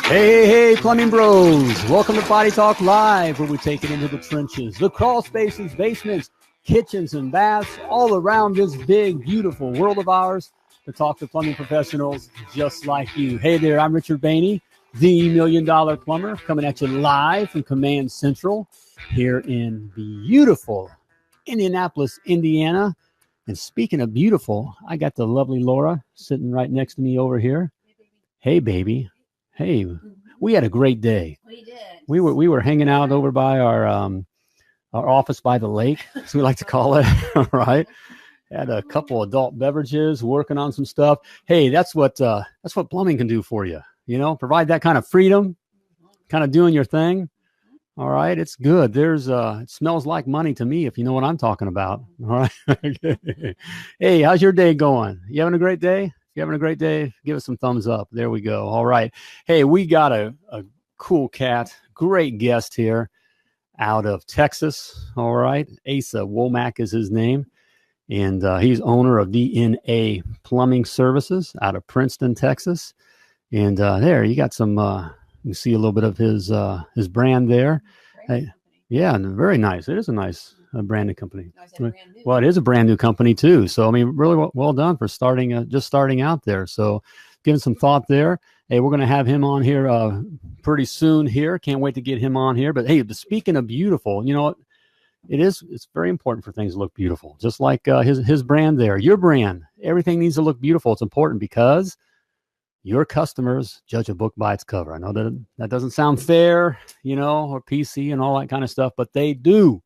Hey, plumbing bros. Welcome to Potty Talk Live, where we take it into the trenches, the crawl spaces, basements, kitchens, and baths, all around this big, beautiful world of ours to talk to plumbing professionals just like you. Hey there, I'm Richard Behney, the $1 Million Plumber, coming at you live from Command Central here in beautiful Indianapolis, Indiana. And speaking of beautiful, I got the lovely Laura sitting right next to me over here. Hey, baby. Hey, we had a great day. We did. We were hanging out over by our office by the lake, as we like to call it. All right. Had a couple adult beverages, working on some stuff. Hey, that's what plumbing can do for you. You know, provide that kind of freedom, kind of doing your thing. All right, it's good. It smells like money to me, if you know what I'm talking about. All right. Hey, how's your day going? You having a great day? If you're having a great day, give us some thumbs up. There we go. All right. Hey, we got a cool cat, great guest here out of Texas. All right. Asa Womack is his name. And he's owner of DNA Plumbing Services out of Princeton, Texas. And there, you got some, you can see a little bit of his brand there. Hey, yeah, very nice. It is a nice branded company. Well, it is a brand new company too. So, I mean, really well done for just starting out there. So giving some thought there. Hey, we're going to have him on here pretty soon here. Can't wait to get him on here. But hey, speaking of beautiful, you know what? It's very important for things to look beautiful. Just like his brand there, your brand, everything needs to look beautiful. It's important because your customers judge a book by its cover. I know that doesn't sound fair, you know, or PC and all that kind of stuff, but they do.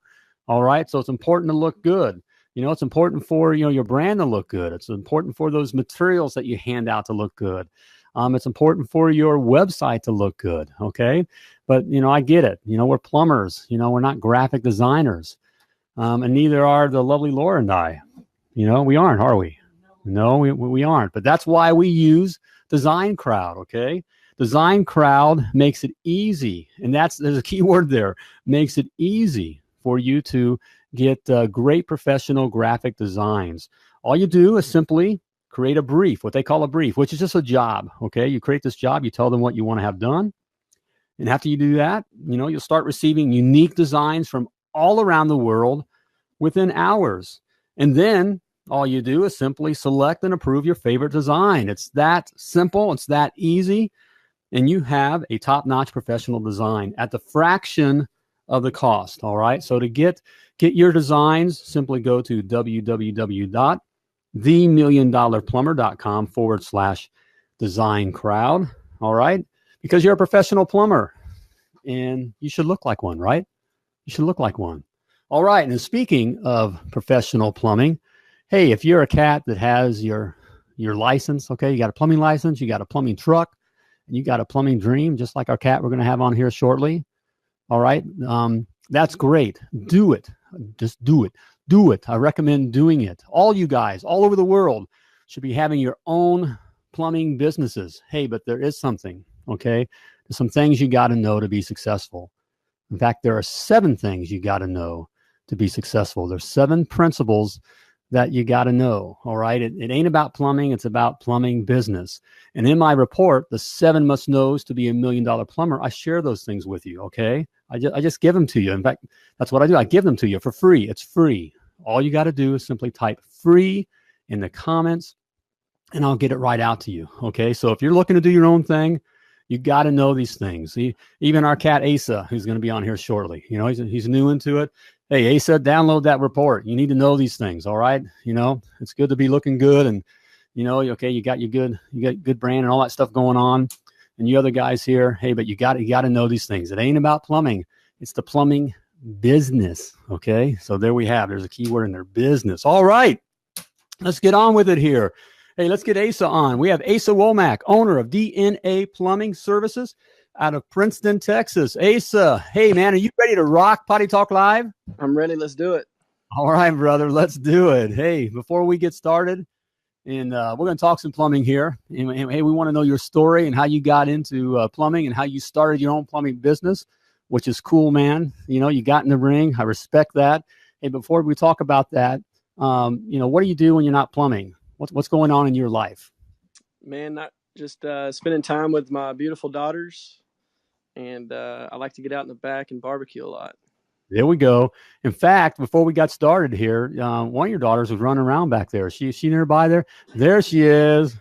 All right. So it's important to look good. You know, it's important for, you know, your brand to look good. It's important for those materials that you hand out to look good. It's important for your website to look good. Okay. But, you know, I get it. You know, we're plumbers, you know, we're not graphic designers. And neither are the lovely Laura and I. You know, we aren't, are we? No, we aren't. But that's why we use Design Crowd. Okay. Design Crowd makes it easy. And there's a key word there, makes it easy for you to get great professional graphic designs. All you do is simply create a brief, what they call a brief, which is just a job. Okay. You create this job, you tell them what you want to have done. And after you do that, you know, you'll start receiving unique designs from all around the world within hours. And then all you do is simply select and approve your favorite design. It's that simple. It's that easy. And you have a top-notch professional design at the fraction of the cost. All right. So to get your designs, simply go to www.themilliondollarplumber.com/design crowd. All right. Because you're a professional plumber and you should look like one, right? You should look like one. All right. And speaking of professional plumbing, hey, if you're a cat that has your license, okay, you got a plumbing license, you got a plumbing truck, and you got a plumbing dream, just like our cat we're going to have on here shortly. All right. That's great. Do it. Just do it. Do it. I recommend doing it. All you guys all over the world should be having your own plumbing businesses. Hey, but there is something, okay? There's some things you got to know to be successful. In fact, there are 7 things you got to know to be successful. There's 7 principles that you got to know. All right. It ain't about plumbing. It's about plumbing business. And in my report, the 7 must knows to be $1 million plumber, I share those things with you. Okay. I just give them to you. In fact, that's what I do. I give them to you for free. It's free. All you got to do is simply type free in the comments and I'll get it right out to you. Okay. So if you're looking to do your own thing, you got to know these things. Even our cat Asa, who's going to be on here shortly, you know, he's new into it. Hey, Asa, download that report. You need to know these things. All right. You know, it's good to be looking good. And, you know, okay, you got good brand and all that stuff going on. And you other guys here, hey, but you got to know these things. It ain't about plumbing. It's the plumbing business. Okay. So there we have, there's a key word in there, business. All right. Let's get on with it here. Hey, let's get Asa on. We have Asa Womack, owner of DNA Plumbing Services out of Princeton, Texas. Asa, hey, man, are you ready to rock Potty Talk Live? I'm ready. Let's do it. All right, brother, let's do it. Hey, before we get started, and we're going to talk some plumbing here. And, hey, we want to know your story and how you got into plumbing and how you started your own plumbing business, which is cool, man. You know, you got in the ring. I respect that. Hey, before we talk about that, what do you do when you're not plumbing? What's going on in your life? Man, not just spending time with my beautiful daughters, and I like to get out in the back and barbecue a lot. There we go. In fact, before we got started here, one of your daughters was running around back there. She nearby there? There she is.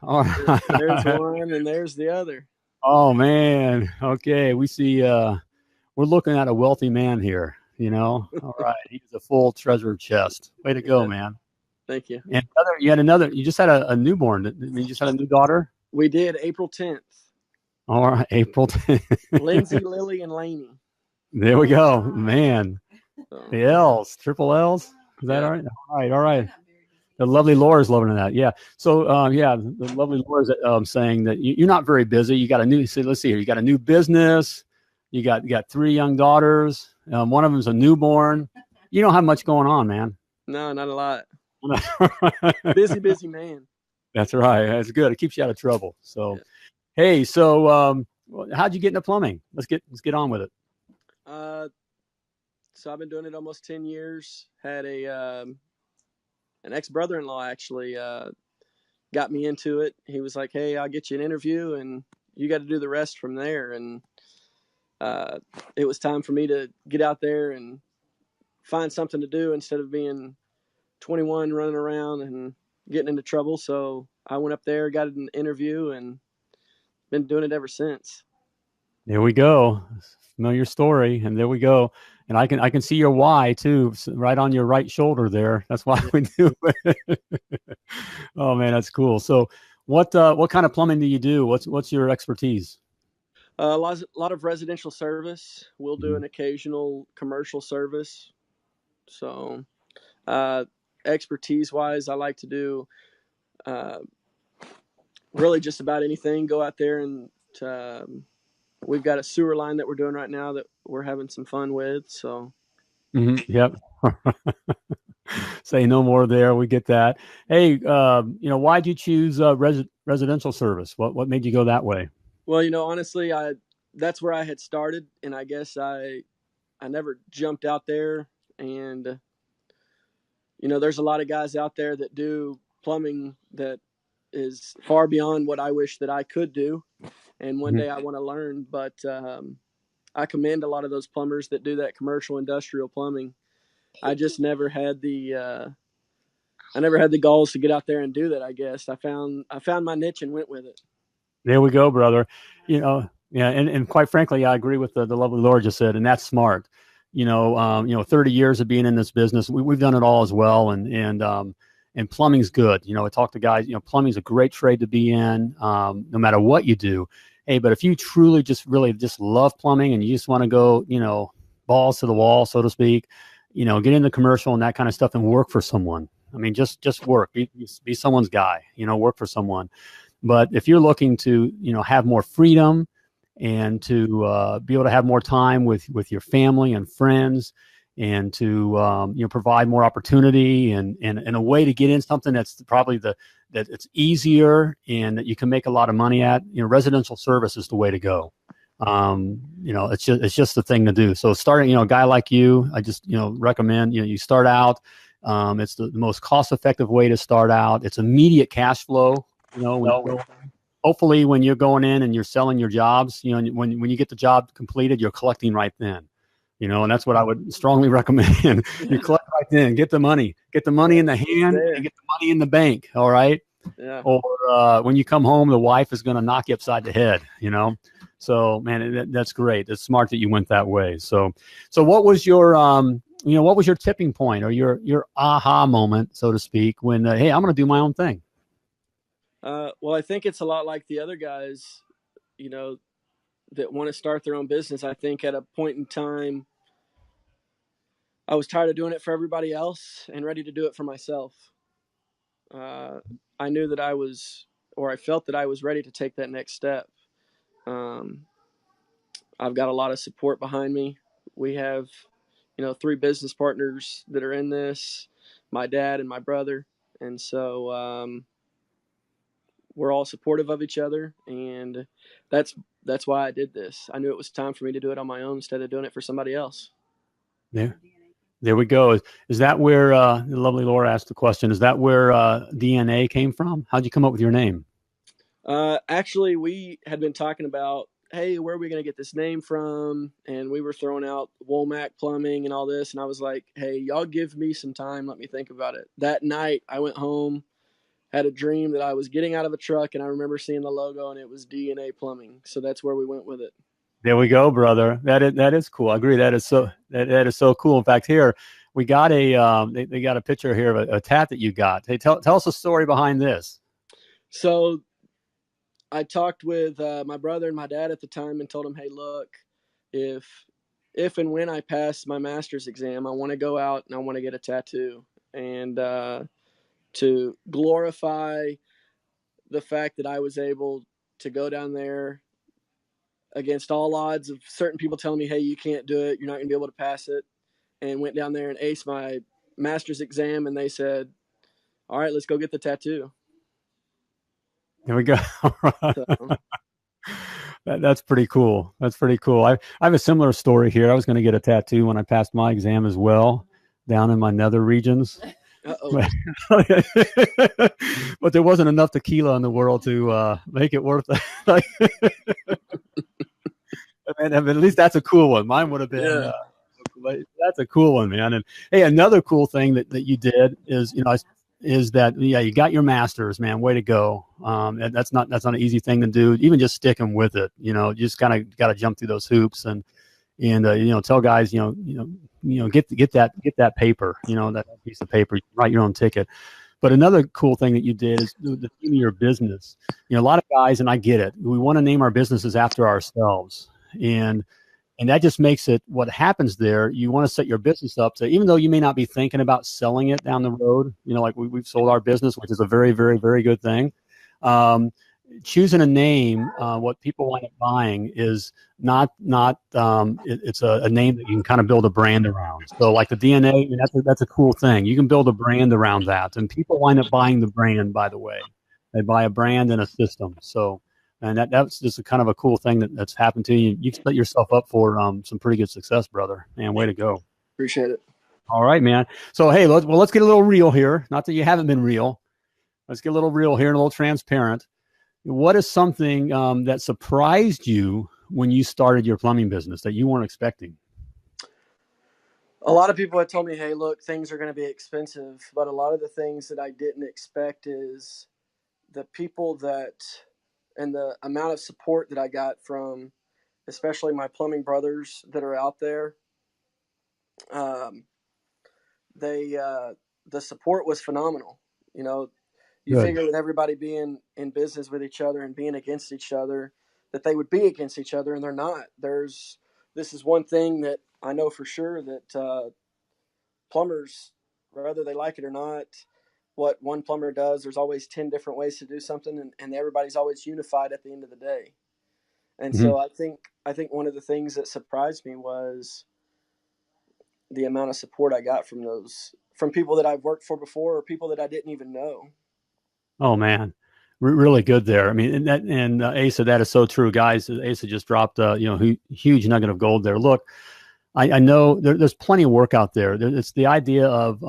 All right. There's one, and there's the other. Oh man. Okay. We see we're looking at a wealthy man here, All right. He's a full treasure chest. Way to go, man. Thank you. And you just had a newborn. You just had a new daughter? We did April 10th. All right, April 10th. Lindsay, Lily, and Lainey. There we go, man. The L's, triple L's. Is that all right? All right. The lovely Laura's loving that. Yeah. So, the lovely Laura's saying that you're not very busy. You got let's see here. You got a new business. You got 3 young daughters. One of them's a newborn. You don't have much going on, man. No, not a lot. Busy man. That's right. That's good. It keeps you out of trouble. So, yeah. Hey, so how'd you get into plumbing? Let's get on with it. So I've been doing it almost 10 years. Had an ex-brother-in-law actually got me into it. He was like, "Hey, I'll get you an interview, and you got to do the rest from there." And it was time for me to get out there and find something to do instead of being 21 running around and getting into trouble. So I went up there, got an interview, and been doing it ever since. There we go. Familiar story. And there we go. And I can see your why too, right on your right shoulder there. That's why we do it. Oh man, that's cool. So what kind of plumbing do you do? What's your expertise? A lot of residential service. We'll do an occasional commercial service. So expertise wise, I like to do really just about anything. Go out there and we've got a sewer line that we're doing right now that we're having some fun with. So, Yep. Say no more there. We get that. Hey, why'd you choose residential service? What made you go that way? Well, honestly, that's where I had started, and I guess I never jumped out there. And there's a lot of guys out there that do plumbing that is far beyond what I wish that I could do. And one day I want to learn, but I commend a lot of those plumbers that do that commercial industrial plumbing. I just never had the goals to get out there and do that. I guess I found my niche and went with it. There we go, brother. Yeah, and quite frankly, I agree with the lovely Laura just said, and that's smart. 30 years of being in this business, we've done it all as well, and plumbing's good. I talk to guys. Plumbing's a great trade to be in, no matter what you do. Hey, but if you truly really love plumbing and you just want to go, balls to the wall, so to speak, get in the commercial and that kind of stuff and work for someone. I mean, just work, be someone's guy, work for someone. But if you're looking to, have more freedom and to be able to have more time with your family and friends, and to provide more opportunity and a way to get in something that's probably that it's easier and that you can make a lot of money at, residential service is the way to go. It's just the thing to do. So starting, a guy like you, I just recommend you start out. It's the most cost-effective way to start out. It's immediate cash flow. Hopefully when you're going in and you're selling your jobs, when you get the job completed, you're collecting right then. And that's what I would strongly recommend. You collect right then, get the money in the hand, and get the money in the bank. All right. Yeah. Or when you come home, the wife is going to knock you upside the head. So man, that's great. It's smart that you went that way. So what was your what was your tipping point or your aha moment, so to speak, when hey, I'm going to do my own thing? Well, I think it's a lot like the other guys, that want to start their own business. I think at a point in time, I was tired of doing it for everybody else and ready to do it for myself. I knew that I felt that I was ready to take that next step. I've got a lot of support behind me. We have, 3 business partners that are in this, my dad and my brother. And so, we're all supportive of each other, and that's why I did this. I knew it was time for me to do it on my own instead of doing it for somebody else. Yeah. There we go. Is that where the lovely Laura asked the question? Is that where DNA came from? How'd you come up with your name? Actually, we had been talking about, hey, where are we going to get this name from? And we were throwing out Womack Plumbing and all this. And I was like, hey, y'all give me some time. Let me think about it. That night, I went home, had a dream that I was getting out of a truck, and I remember seeing the logo, and it was DNA Plumbing. So that's where we went with it. There we go, brother. That is cool. I agree. That is so cool. In fact, here we got they got a picture here of a tat that you got. Hey, tell us the story behind this. So I talked with my brother and my dad at the time and told them, hey, look, if and when I pass my master's exam, I want to go out and I want to get a tattoo, and to glorify the fact that I was able to go down there against all odds of certain people telling me, hey, you can't do it, you're not going to be able to pass it, and went down there and aced my master's exam, and they said, all right, let's go get the tattoo. There we go. So. That's pretty cool. That's pretty cool. I have a similar story here. I was going to get a tattoo when I passed my exam as well, down in my nether regions. But there wasn't enough tequila in the world to make it worth it. I mean, at least that's a cool one. Mine would have been. That's a cool one, man. And hey, another cool thing that you did is, that you got your master's, man. Way to go. That's not an easy thing to do. Even just sticking with it, you just kind of got to jump through those hoops and tell guys, get that paper, that piece of paper, write your own ticket. But another cool thing that you did is the name of your business. A lot of guys, and I get it, we want to name our businesses after ourselves. And that just makes it, what happens there, you want to set your business up to, even though you may not be thinking about selling it down the road, like we've sold our business, which is a very, very, very good thing. Choosing a name, what people wind up buying is it's a name that you can kind of build a brand around. So like the DNA, that's a cool thing. You can build a brand around that, and people wind up buying the brand, by the way. They buy a brand and a system. So, and that's just a kind of a cool thing that's happened to you. You've set yourself up for some pretty good success, brother. Man, way to go. Appreciate it. All right, man. So, hey, let's get a little real here. Not that you haven't been real. Let's get a little real here and a little transparent. What is something that surprised you when you started your plumbing business that you weren't expecting? A lot of people had told me, hey, look, things are going to be expensive. But a lot of the things that I didn't expect is the people and the amount of support that I got from, especially my plumbing brothers that are out there. The support was phenomenal. You Good. figure with everybody being in business with each other and being against each other, that they would be against each other, and they're not. This is one thing that I know for sure, that plumbers, whether they like it or not, what one plumber does, there's always 10 different ways to do something, and everybody's always unified at the end of the day. And so I think one of the things that surprised me was the amount of support I got from people that I've worked for before, or people that I didn't even know. Oh man, really good there. I mean, and Asa, that is so true, guys. Asa just dropped huge nugget of gold there. Look, I know there's plenty of work out there. It's the idea of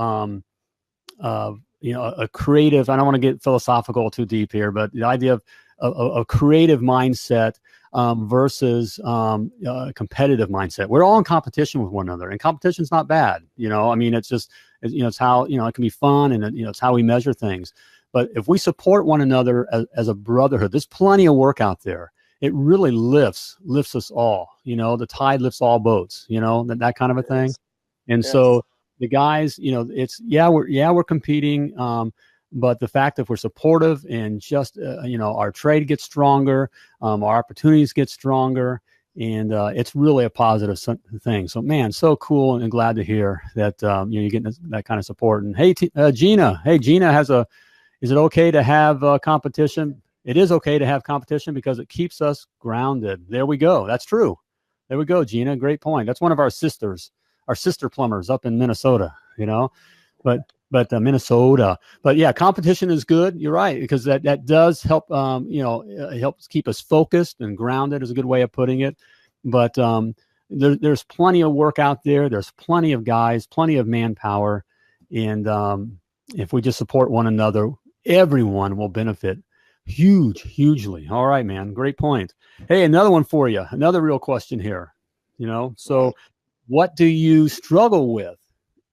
a creative. I don't want to get philosophical too deep here, but the idea of a creative mindset versus a competitive mindset. We're all in competition with one another, and competition's not bad. It's just it's how it can be fun, and it's how we measure things. But if we support one another as a brotherhood, there's plenty of work out there. It really lifts us all. The tide lifts all boats. That kind of a thing. And so the guys, we're competing, but the fact that we're supportive and just our trade gets stronger, our opportunities get stronger, and it's really a positive thing. So man, so cool, and glad to hear that you're getting that kind of support. And hey, Gina, is it okay to have competition? It is okay to have competition because it keeps us grounded. There we go. That's true. There we go, Gina. Great point. That's one of our sister plumbers up in Minnesota, but Minnesota. But yeah, competition is good. You're right, because that does help, it helps keep us focused and grounded is a good way of putting it. But there's plenty of work out there. There's plenty of guys, plenty of manpower. And if we just support one another, everyone will benefit hugely. All right, man. Great point. Hey, another one for you. Another real question here. So what do you struggle with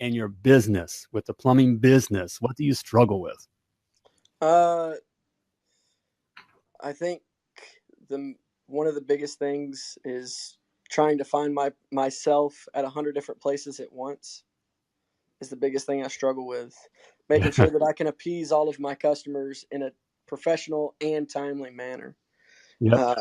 in your business, with the plumbing business? What do you struggle with? I think one of the biggest things is trying to find myself at 100 different places at once is the biggest thing I struggle with. Making sure that I can appease all of my customers in a professional and timely manner. Yep.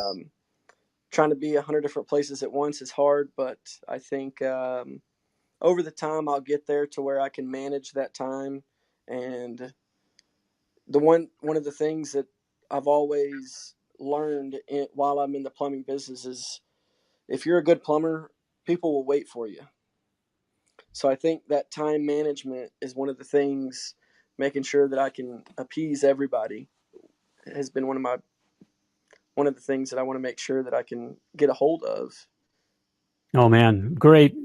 Trying to be 100 different places at once is hard, but I think over the time I'll get there to where I can manage that time. And one of the things that I've always learned while I'm in the plumbing business is if you're a good plumber, people will wait for you. So I think that time management is one of the things, making sure that I can appease everybody has been one of the things that I want to make sure that I can get a hold of. Oh man, great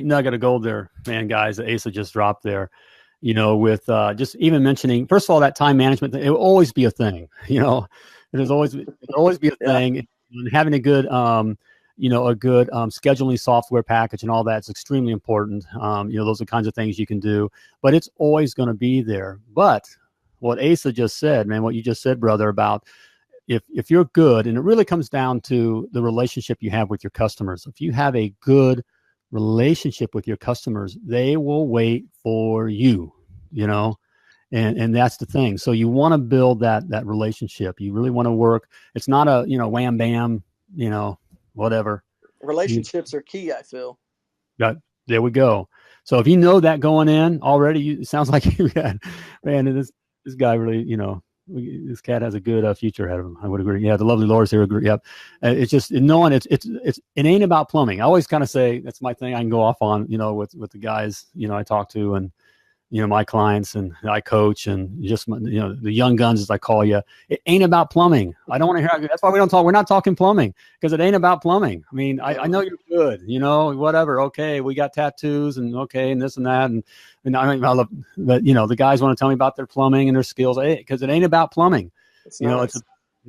nugget of gold there, man, guys, that Asa just dropped there. With just even mentioning, first of all, that time management, it will always be a thing. It'll always be a thing. And having a good scheduling software package and all that's extremely important. Those are the kinds of things you can do, but it's always going to be there. But what Asa just said, man, what you just said, brother, about if you're good, and it really comes down to the relationship you have with your customers. If you have a good relationship with your customers, they will wait for you, and that's the thing. So you want to build that relationship. You really want to work. It's not a, wham, bam, whatever. Relationships are key, I feel. There we go. So if you know that going in already, it sounds like you got, man, this guy really, this cat has a good future ahead of him. I would agree. Yeah, the lovely Laura's here. Agree. Yep. It's just knowing it ain't about plumbing. I always kind of say that's my thing. I can go off on, with the guys, I talk to, and my clients and I coach, and just the young guns, as I call you. It ain't about plumbing. I don't want to hear. That's why we don't talk. We're not talking plumbing, because it ain't about plumbing. I mean, I know you're good. Whatever. Okay, we got tattoos and and this and that, and I love, but the guys want to tell me about their plumbing and their skills, because it ain't about plumbing. It's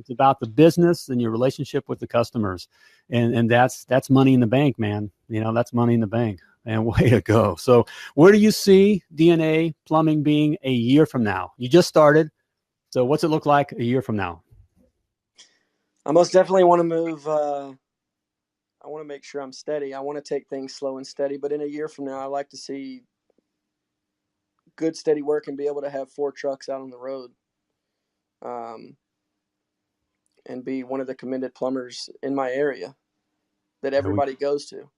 about the business and your relationship with the customers, and that's money in the bank, man. That's money in the bank. And way to go. So where do you see DNA plumbing being a year from now? You just started. So what's it look like a year from now? I most definitely want to move. I want to make sure I'm steady. I want to take things slow and steady. But in a year from now, I like to see good, steady work and be able to have 4 trucks out on the road. And be one of the commended plumbers in my area that everybody goes to.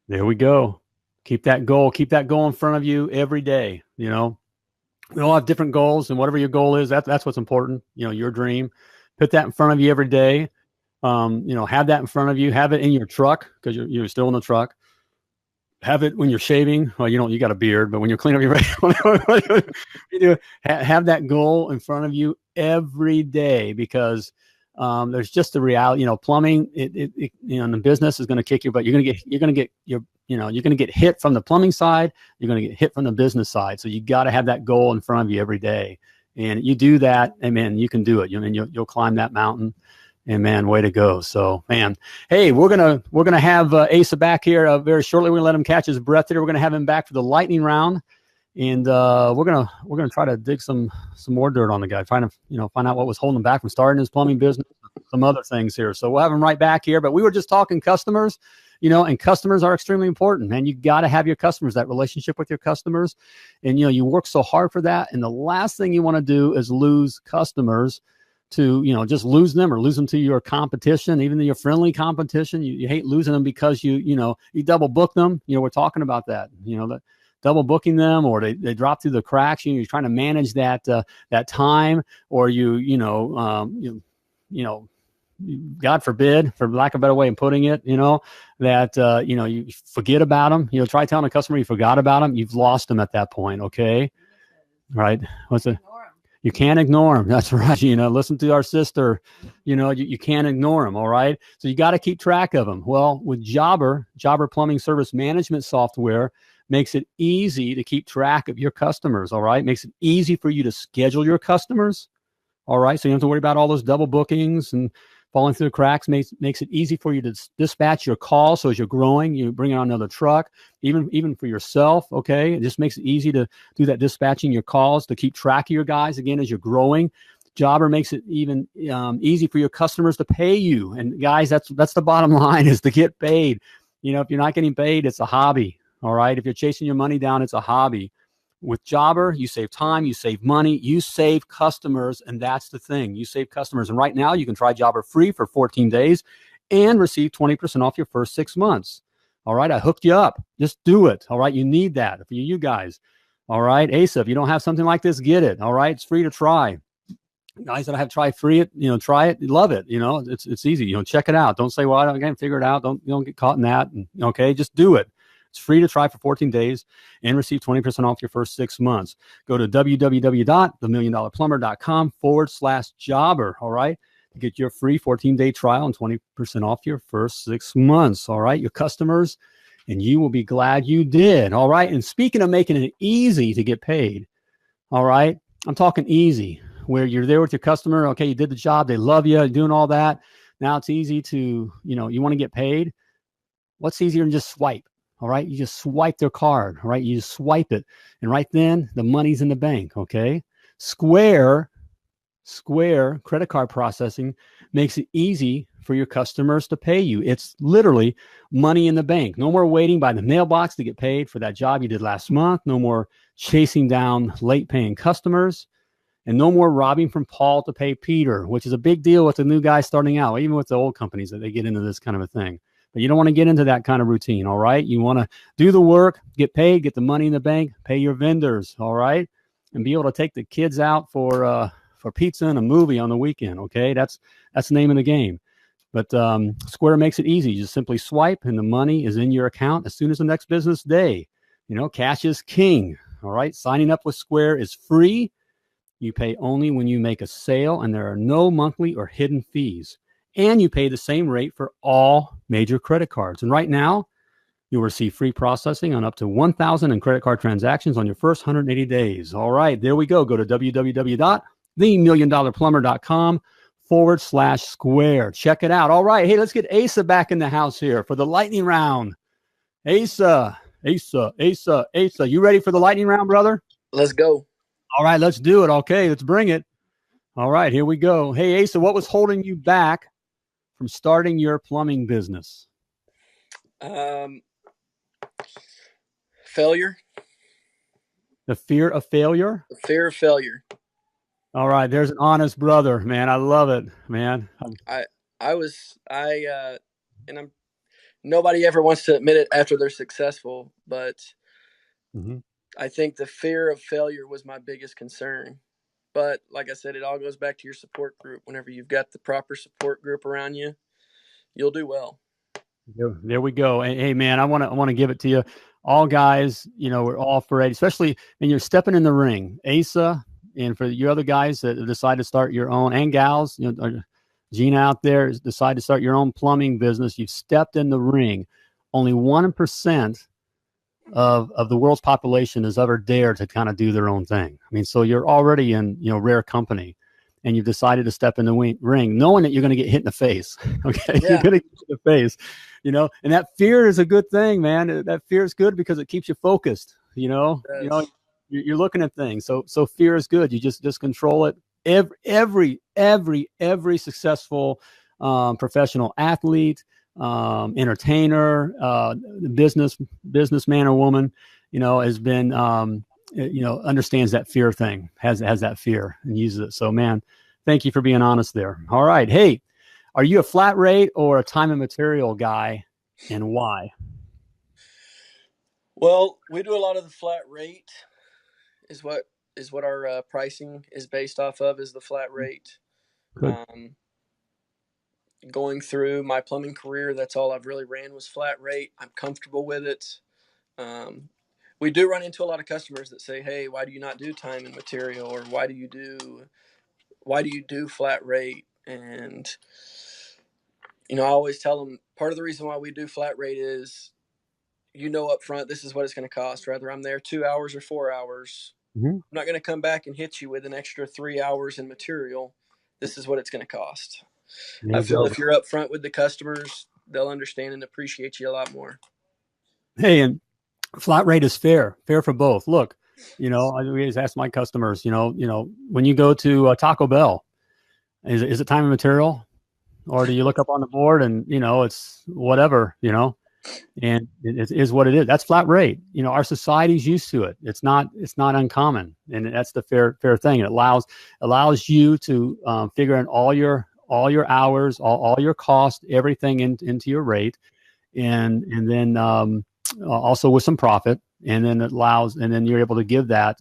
There we go. Keep that goal in front of you every day. We all have different goals, and whatever your goal is, that's what's important. Your dream, put that in front of you every day. Have that in front of you. Have it in your truck, because you're still in the truck. Have it when you're shaving. Well, you got a beard, but when you're cleaning up your have that goal in front of you every day, because there's just the reality, plumbing, the business is going to kick you, but you're going to get hit from the plumbing side. You're going to get hit from the business side. So you got to have that goal in front of you every day. And you do that, and man, you can do it. You'll climb that mountain, and man, way to go. So man, hey, we're going to have Asa back here very shortly. We're going to let him catch his breath here. We're going to have him back for the lightning round. And we're gonna try to dig some more dirt on the guy, trying to find out what was holding him back from starting his plumbing business, some other things here. So we'll have him right back here. But we were just talking customers, and customers are extremely important, man. You got to have your customers, that relationship with your customers, and you work so hard for that. And the last thing you want to do is lose customers to just lose them, or lose them to your competition, even to your friendly competition. You hate losing them because you double book them. We're talking about that. That double booking them, or they drop through the cracks. You're trying to manage that time, or God forbid, for lack of a better way of putting it, that you forget about them. Try telling a customer you forgot about them. You've lost them at that point. Okay, right? What's it? You can't ignore them. That's right. Listen to our sister. You can't ignore them. All right. So you got to keep track of them. Well, with Jobber Plumbing Service Management software makes it easy to keep track of your customers. All right. Makes it easy for you to schedule your customers. All right. So you don't have to worry about all those double bookings and falling through the cracks. Makes it easy for you to dispatch your calls. So as you're growing, you bring on another truck, even for yourself. Okay. It just makes it easy to do that dispatching your calls, to keep track of your guys again as you're growing. Jobber makes it even easy for your customers to pay you. And guys, that's the bottom line, is to get paid. If you're not getting paid, it's a hobby. All right. If you're chasing your money down, it's a hobby. With Jobber, you save time, you save money, you save customers, and that's the thing. You save customers. And right now, you can try Jobber free for 14 days and receive 20% off your first 6 months. All right, I hooked you up. Just do it. All right, you need that for you guys. All right, Asa, if you don't have something like this, get it. All right, it's free to try. Guys that have tried free it, try it, love it. It's easy. Check it out. Don't say, well, I can't figure it out. Don't get caught in that. Okay, just do it. It's free to try for 14 days and receive 20% off your first 6 months. Go to www.themilliondollarplumber.com/jobber. All right. To get your free 14-day trial and 20% off your first 6 months. All right. Your customers and you will be glad you did. All right. And speaking of making it easy to get paid. All right. I'm talking easy, where you're there with your customer. Okay. You did the job. They love you, doing all that. Now it's easy to, you want to get paid. What's easier than just swipe? All right. You just swipe their card. All right. You just swipe it. And right then the money's in the bank. Okay. Square credit card processing makes it easy for your customers to pay you. It's literally money in the bank. No more waiting by the mailbox to get paid for that job you did last month. No more chasing down late paying customers. And no more robbing from Paul to pay Peter, which is a big deal with the new guys starting out, even with the old companies, that they get into this kind of a thing. But you don't want to get into that kind of routine, all right? You want to do the work, get paid, get the money in the bank, pay your vendors, all right? And be able to take the kids out for pizza and a movie on the weekend, okay? That's the name of the game. But Square makes it easy. You just simply swipe, and the money is in your account as soon as the next business day. Cash is king, all right? Signing up with Square is free. You pay only when you make a sale, and there are no monthly or hidden fees. And you pay the same rate for all major credit cards. And right now, you'll receive free processing on up to 1,000 in credit card transactions on your first 180 days. All right, there we go. Go to www.themilliondollarplumber.com/square. Check it out. All right, hey, let's get Asa back in the house here for the lightning round. Asa, you ready for the lightning round, brother? Let's go. All right, let's do it. Okay, let's bring it. All right, here we go. Hey, Asa, what was holding you back from starting your plumbing business? Failure. The fear of failure? The fear of failure. All right, there's an honest brother, man. I love it, man. Nobody ever wants to admit it after they're successful, but Mm-hmm. I think the fear of failure was my biggest concern. But like I said, it all goes back to your support group. Whenever you've got the proper support group around you, you'll do well. There we go. Hey, man, I want to give it to you. All guys, we're all for it, especially when you're stepping in the ring. Asa, and for your other guys that decide to start your own, and gals, Gina out there, decide to start your own plumbing business. You've stepped in the ring. Only 1% of the world's population has ever dared to kind of do their own thing. I mean, so you're already in rare company, and you've decided to step in the ring, knowing that you're going to get hit in the face. Okay, Yeah. You're going to get hit in the face, and that fear is a good thing, man. That fear is good because it keeps you focused. You're looking at things. So fear is good. You just control it. Every successful professional athlete, entertainer, businessman or woman, has been, understands that fear thing, has that fear and uses it. So, man, thank you for being honest there. All right. Hey, are you a flat rate or a time and material guy, and why? Well, we do a lot of the flat rate is what our pricing is based off of, is the flat rate. Good. Going through my plumbing career, that's all I've really ran was flat rate. I'm comfortable with it. we do run into a lot of customers that say, hey, why do you not do time and material, or why do you do flat rate? And I always tell them part of the reason why we do flat rate is, up front, this is what it's going to cost. Whether I'm there 2 hours or 4 hours, I'm not going to come back and hit you with an extra 3 hours in material. This is what it's going to cost. I feel if you're up front with the customers, they'll understand and appreciate you a lot more. Hey, and flat rate is fair for both. Look, I always ask my customers, when you go to Taco Bell, is it time and material, or do you look up on the board and it's whatever, and it is what it is. That's flat rate. Our society's used to it. It's not uncommon, and that's the fair thing. It allows you to figure in all your hours, all your cost, everything into your rate, and then also with some profit, and then you're able to give that,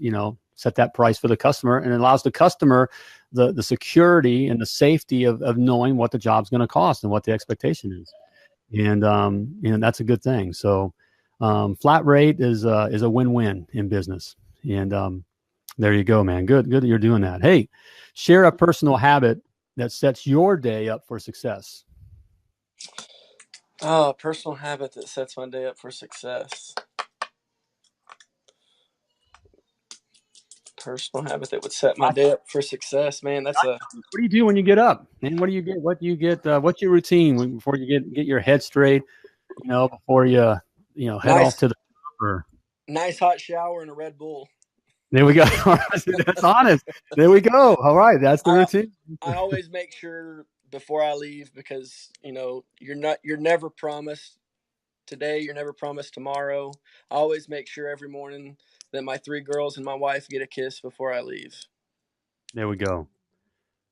set that price for the customer, and it allows the customer the security and the safety of knowing what the job's going to cost and what the expectation is. And that's a good thing. So flat rate is a win-win in business. And there you go, man. Good that you're doing that. Hey, share a personal habit that sets your day up for success. Oh, a personal habit that sets my day up for success. Personal habit that would set my day up for success, man. What do you do when you get up? And what do you get? What's your routine before you get your head straight? Before you head off to the nice hot shower and a Red Bull. There we go. That's honest. There we go. All right, that's the routine. I always make sure before I leave, because you're never promised today. You're never promised tomorrow. I always make sure every morning that my 3 girls and my wife get a kiss before I leave. There we go.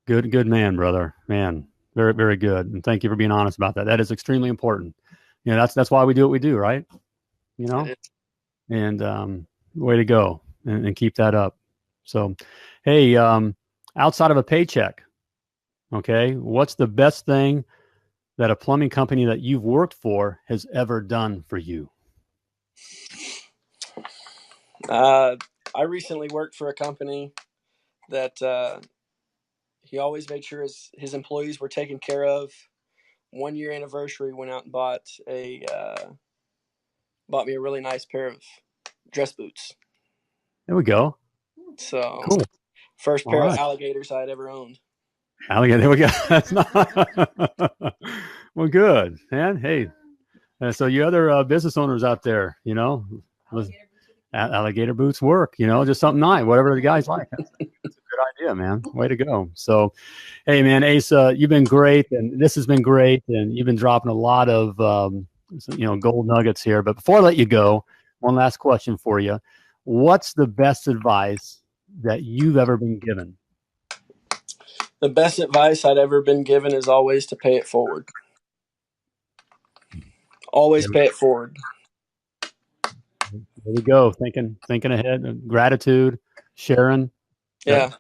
Good man, brother. Man, very, very good. And thank you for being honest about that. That is extremely important. That's why we do what we do, right? And way to go and keep that up. So, hey, outside of a paycheck, okay, what's the best thing that a plumbing company that you've worked for has ever done for you? I recently worked for a company that he always made sure his employees were taken care of. 1 year anniversary, went out and bought me a really nice pair of dress boots. There we go. So cool. First pair of alligators I'd ever owned. Alligator, there we go. That's not well, good, man. Hey, so you other business owners out there, alligator boots work, just something nice, whatever the guys like. That's a good idea, man. Way to go. So, hey, man, Asa, you've been great, and this has been great, and you've been dropping a lot of, gold nuggets here. But before I let you go, one last question for you. What's the best advice that you've ever been given? The best advice I'd ever been given is always to pay it forward. Always pay it forward. There we go. Thinking ahead. Gratitude, sharing. Yeah.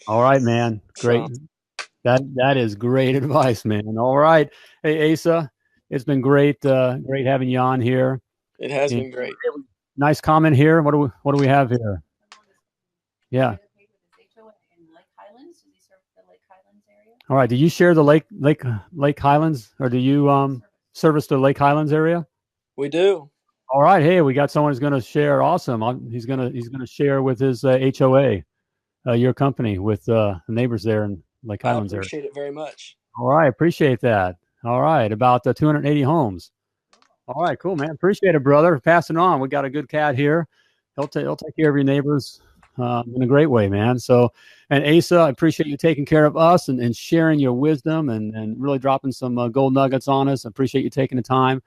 All right, man. Great. So. That is great advice, man. All right. Hey, Asa, it's been great having you on here. It has been great. Nice comment here. What do we have here? Yeah. All right. Do you share the Lake Highlands, or do you service the Lake Highlands area? We do. All right. Hey, we got someone who's going to share. Awesome. He's going to share with his HOA, your company, with the neighbors there in Lake Highlands area. I appreciate it very much. All right. Appreciate that. All right. About 280 homes. All right. Cool, man. Appreciate it, brother. Passing on. We got a good cat here. He'll take care of your neighbors in a great way, man. So, and Asa, I appreciate you taking care of us and sharing your wisdom and really dropping some gold nuggets on us. I appreciate you taking the time.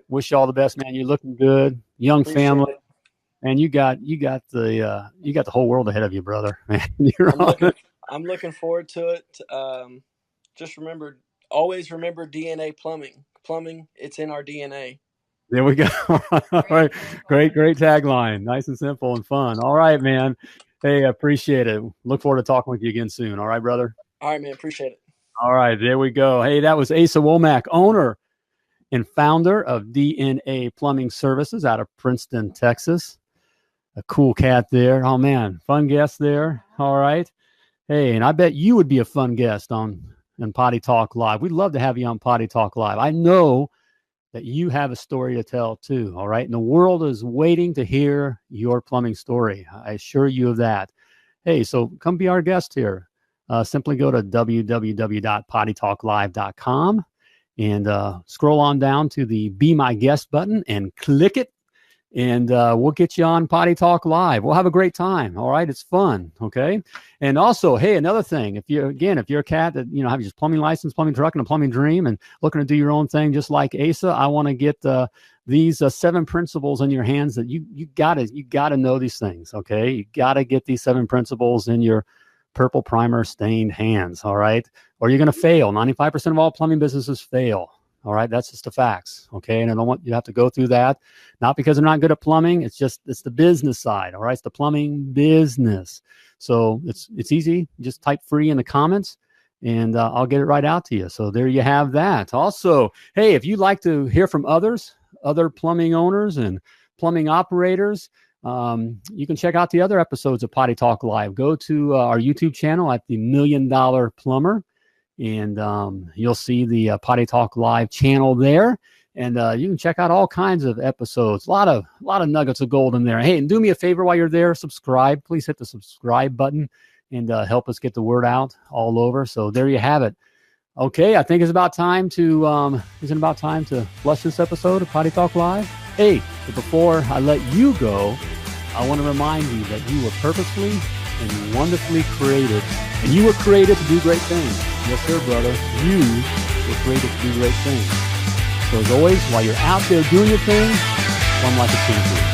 Wish you all the best, man. You're looking good. Young appreciate family. It. And you got the whole world ahead of you, brother. Man, I'm looking forward to it. Just always remember DNA plumbing. Plumbing, it's in our DNA. There we go. All right. Great tagline. Nice and simple and fun. All right, man. Hey, I appreciate it. Look forward to talking with you again soon. All right, brother? All right, man. Appreciate it. All right. There we go. Hey, that was Asa Womack, owner and founder of DNA Plumbing Services out of Princeton, Texas. a cool cat there. Oh man, fun guest there. All right. Hey, and I bet you would be a fun guest on Potty Talk Live. We'd love to have you on Potty Talk Live. I know that you have a story to tell too. All right. And the world is waiting to hear your plumbing story. I assure you of that. Hey, so come be our guest here. Simply go to www.pottytalklive.com and scroll on down to the Be My Guest button and click it. And we'll get you on Potty Talk Live. We'll have a great time. All right. It's fun. Okay. And also, hey, another thing, if you're a cat that, have just plumbing license, plumbing truck, and a plumbing dream and looking to do your own thing, just like Asa, I want to get these 7 principles in your hands that you gotta know these things. Okay. You gotta get these 7 principles in your purple primer stained hands. All right. Or you're going to fail. 95% of all plumbing businesses fail. All right. That's just the facts. Okay. And I don't want you to have to go through that. Not because they're not good at plumbing. It's the business side. All right. It's the plumbing business. So it's easy. Just type free in the comments and I'll get it right out to you. So there you have that. Also, hey, if you'd like to hear from other plumbing owners and plumbing operators, you can check out the other episodes of Potty Talk Live. Go to our YouTube channel at the $1 Million Plumber. And you'll see the Potty Talk Live channel there, and you can check out all kinds of episodes. A lot of nuggets of gold in there. Hey, and do me a favor while you're there, subscribe. Please hit the subscribe button and help us get the word out all over. So there you have it. Okay, I think it's about time to flush this episode of Potty Talk Live. Hey, but before I let you go, I want to remind you that you were purposefully and wonderfully created, and you were created to do great things. Yes, sir, brother. You were created to do great things. So as always, while you're out there doing your thing, plumb like a champion.